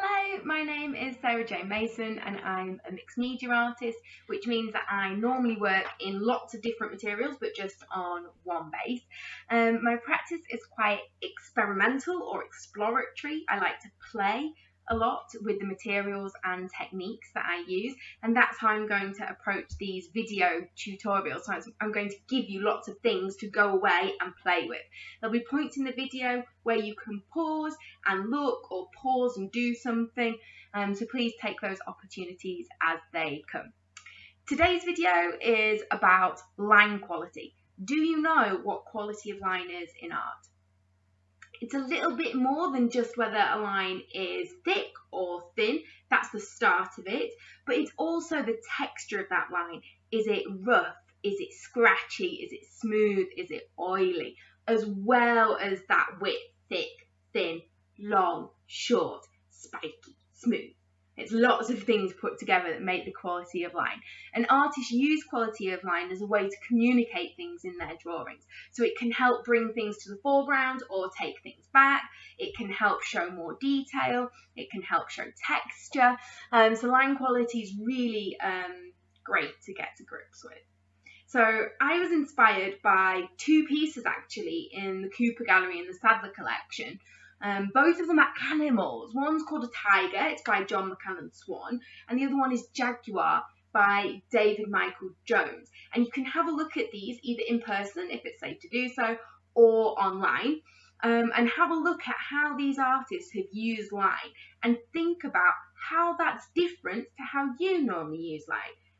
Hello, my name is Sarah Jane Mason and I'm a mixed media artist, which means that I normally work in lots of different materials but just on one base. My practice is quite experimental or exploratory. I like to play a lot with the materials and techniques that I use, and that's how I'm going to approach these video tutorials. So I'm going to give you lots of things to go away and play with. There'll be points in the video where you can pause and look, or pause and do something, so please take those opportunities as they come. Today's video is about line quality. Do you know what quality of line is in art? It's a little bit more than just whether a line is thick or thin. That's the start of it. But it's also the texture of that line. Is it rough? Is it scratchy? Is it smooth? Is it oily? As well as that width, thick, thin, long, short, spiky, smooth. It's lots of things put together that make the quality of line. And artists use quality of line as a way to communicate things in their drawings. So it can help bring things to the foreground or take things back. It can help show more detail. It can help show texture. So line quality is really great to get to grips with. So I was inspired by two pieces actually in the Cooper Gallery in the Sadler collection. Both of them are animals. One's called a tiger, it's by John McCallan Swan, and the other one is Jaguar by David Michael Jones. And you can have a look at these either in person, if it's safe to do so, or online, and have a look at how these artists have used line, and think about how that's different to how you normally use line,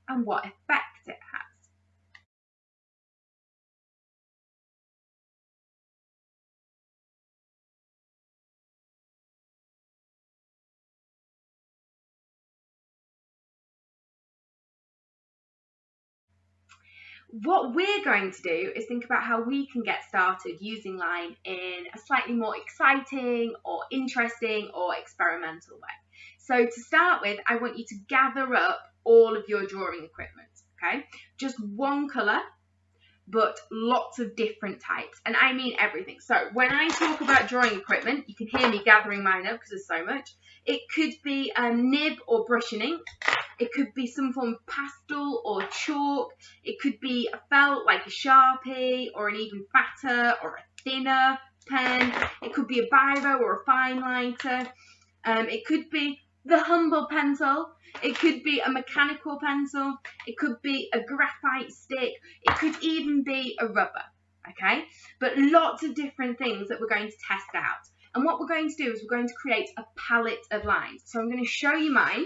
and what effect it has. What we're going to do is think about how we can get started using line in a slightly more exciting or interesting or experimental way. So to start with, I want you to gather up all of your drawing equipment, okay? Just one colour, but lots of different types, and I mean everything. So when I talk about drawing equipment, you can hear me gathering mine up because there's so much. It could be a nib or brush and ink. It could be some form of pastel or chalk. It could be a felt like a Sharpie, or an even fatter or a thinner pen. It could be a biro or a fine lighter. It could be the humble pencil. It could be a mechanical pencil. It could be a graphite stick. It could even be a rubber, okay? But lots of different things that we're going to test out. And what we're going to do is we're going to create a palette of lines. So I'm going to show you mine.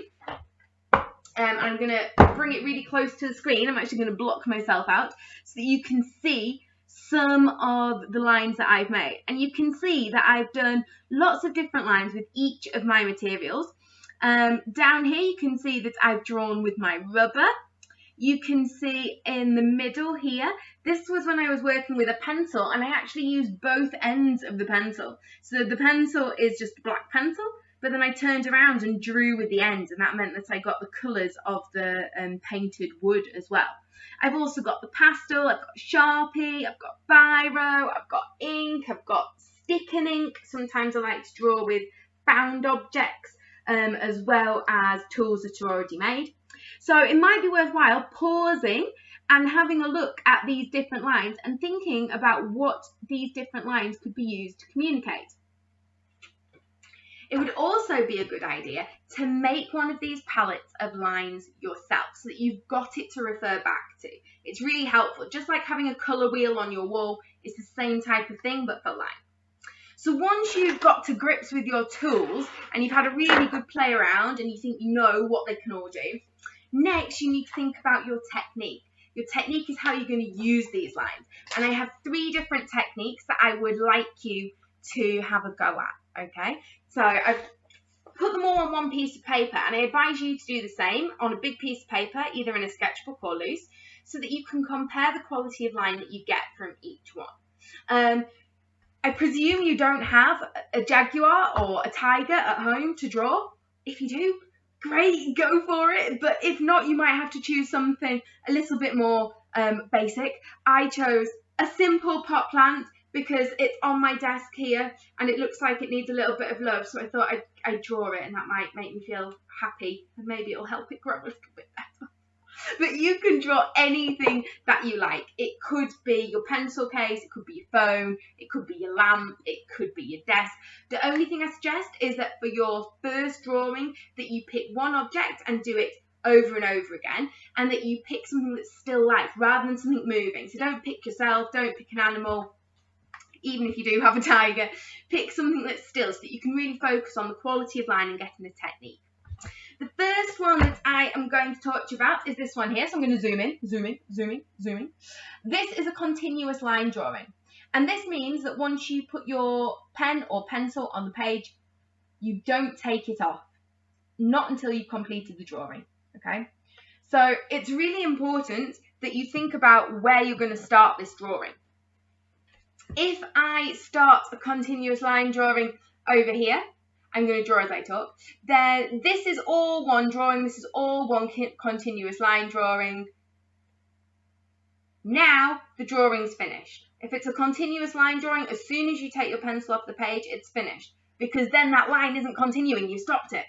I'm going to bring it really close to the screen. I'm actually going to block myself out so that you can see some of the lines that I've made. And you can see that I've done lots of different lines with each of my materials. Down here you can see that I've drawn with my rubber. You can see in the middle here, this was when I was working with a pencil, and I actually used both ends of the pencil. So the pencil is just a black pencil, but then I turned around and drew with the ends, and that meant that I got the colours of the painted wood as well. I've also got the pastel, I've got Sharpie, I've got biro, I've got ink, I've got stick and ink. Sometimes I like to draw with found objects, as well as tools that are already made. So it might be worthwhile pausing and having a look at these different lines and thinking about what these different lines could be used to communicate. It would also be a good idea to make one of these palettes of lines yourself so that you've got it to refer back to. It's really helpful. Just like having a colour wheel on your wall, it's the same type of thing but for line. So once you've got to grips with your tools and you've had a really good play around and you think you know what they can all do, next you need to think about your technique. Your technique is how you're going to use these lines. And I have 3 different techniques that I would like you to have a go at, okay? So I've put them all on one piece of paper, and I advise you to do the same on a big piece of paper, either in a sketchbook or loose, so that you can compare the quality of line that you get from each one. I presume you don't have a jaguar or a tiger at home to draw. If you do, great, go for it. But if not, you might have to choose something a little bit more basic. I chose a simple pot plant because it's on my desk here and it looks like it needs a little bit of love, so I thought I'd draw it, and that might make me feel happy, and maybe it'll help it grow a little bit better. But you can draw anything that you like. It could be your pencil case, it could be your phone, it could be your lamp, it could be your desk. The only thing I suggest is that for your first drawing that you pick one object and do it over and over again, and that you pick something that's still life rather than something moving. So don't pick yourself, don't pick an animal, even if you do have a tiger. Pick something that's still so that you can really focus on the quality of line and getting the technique. The first one that I am going to talk to you about is this one here. So I'm going to zoom in, zoom in, zoom in, zoom in. This is a continuous line drawing. And this means that once you put your pen or pencil on the page, you don't take it off. Not until you've completed the drawing, okay? So it's really important that you think about where you're going to start this drawing. If I start a continuous line drawing over here, I'm going to draw as I talk, then this is all one drawing, this is all one continuous line drawing. Now the drawing's finished. If it's a continuous line drawing, as soon as you take your pencil off the page, it's finished, because then that line isn't continuing, you stopped it,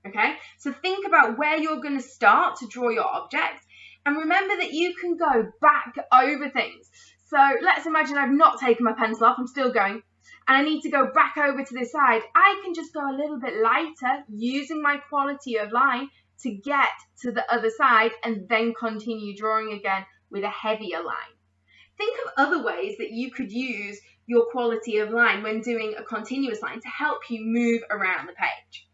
okay? So think about where you're going to start to draw your objects, and remember that you can go back over things. So let's imagine I've not taken my pencil off, I'm still going, and I need to go back over to this side. I can just go a little bit lighter using my quality of line to get to the other side and then continue drawing again with a heavier line. Think of other ways that you could use your quality of line when doing a continuous line to help you move around the page.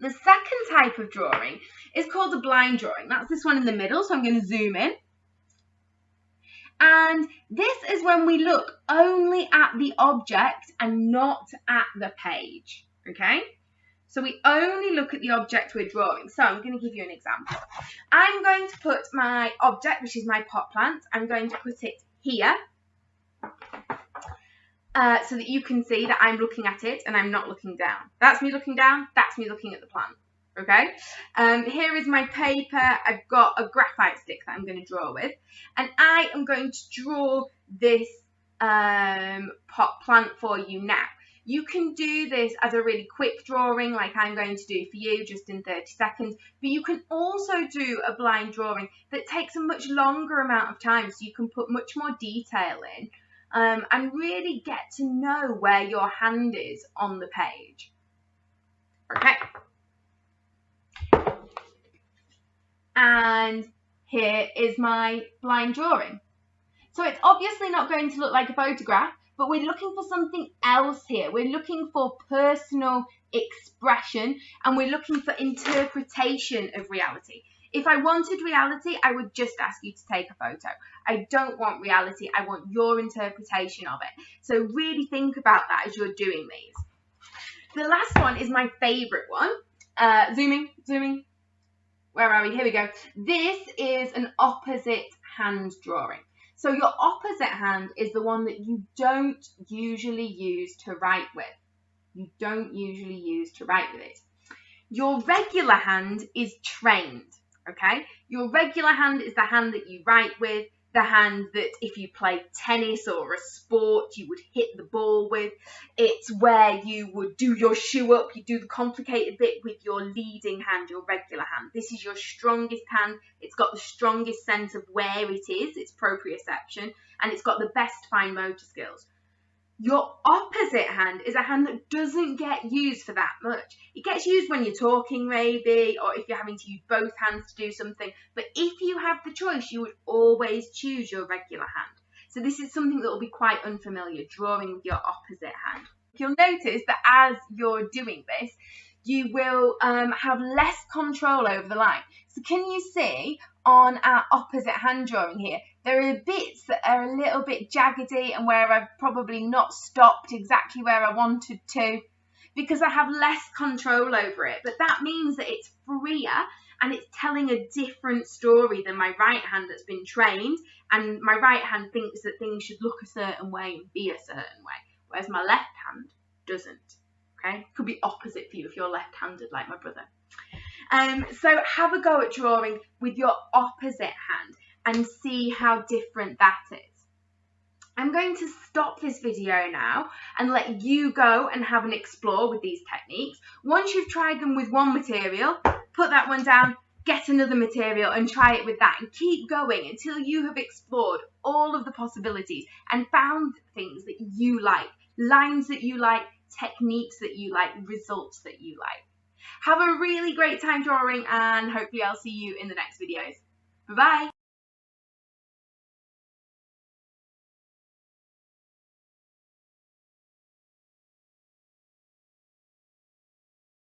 The second type of drawing is called a blind drawing. That's this one in the middle, so I'm going to zoom in. And this is when we look only at the object and not at the page, okay? So we only look at the object we're drawing. So I'm going to give you an example. I'm going to put my object, which is my pot plant, I'm going to put it here so that you can see that I'm looking at it and I'm not looking down. That's me looking down, that's me looking at the plant. Okay, here is my paper. I've got a graphite stick that I'm going to draw with, and I am going to draw this pot plant for you now. You can do this as a really quick drawing like I'm going to do for you, just in 30 seconds, but you can also do a blind drawing that takes a much longer amount of time, so you can put much more detail in and really get to know where your hand is on the page. Okay. And here is my blind drawing. So it's obviously not going to look like a photograph, but we're looking for something else here. We're looking for personal expression, and we're looking for interpretation of reality. If I wanted reality, I would just ask you to take a photo. I don't want reality, I want your interpretation of it. So really think about that as you're doing these. The last one is my favorite one. Zooming. Where are we? Here we go. This is an opposite hand drawing. So your opposite hand is the one that you don't usually use to write with. You don't usually use to write with it. Your regular hand is trained, okay? Your regular hand is the hand that you write with, the hand that if you play tennis or a sport, you would hit the ball with. It's where you would do your shoe up, you do the complicated bit with your leading hand, your regular hand. This is your strongest hand. It's got the strongest sense of where it is, its proprioception, and it's got the best fine motor skills. Your opposite hand is a hand that doesn't get used for that much. It gets used when you're talking maybe, or if you're having to use both hands to do something. But if you have the choice, you would always choose your regular hand. So this is something that will be quite unfamiliar, drawing with your opposite hand. You'll notice that as you're doing this, you will have less control over the line. So can you see on our opposite hand drawing here, there are bits that are a little bit jaggedy and where I've probably not stopped exactly where I wanted to, because I have less control over it. But that means that it's freer and it's telling a different story than my right hand that's been trained, and my right hand thinks that things should look a certain way and be a certain way, whereas my left hand doesn't. Okay, could be opposite for you if you're left-handed like my brother. So have a go at drawing with your opposite hand and see how different that is. I'm going to stop this video now and let you go and have an explore with these techniques. Once you've tried them with one material, put that one down, get another material and try it with that, and keep going until you have explored all of the possibilities and found things that you like, lines that you like, techniques that you like, results that you like. Have a really great time drawing, and hopefully I'll see you in the next videos. Bye-bye.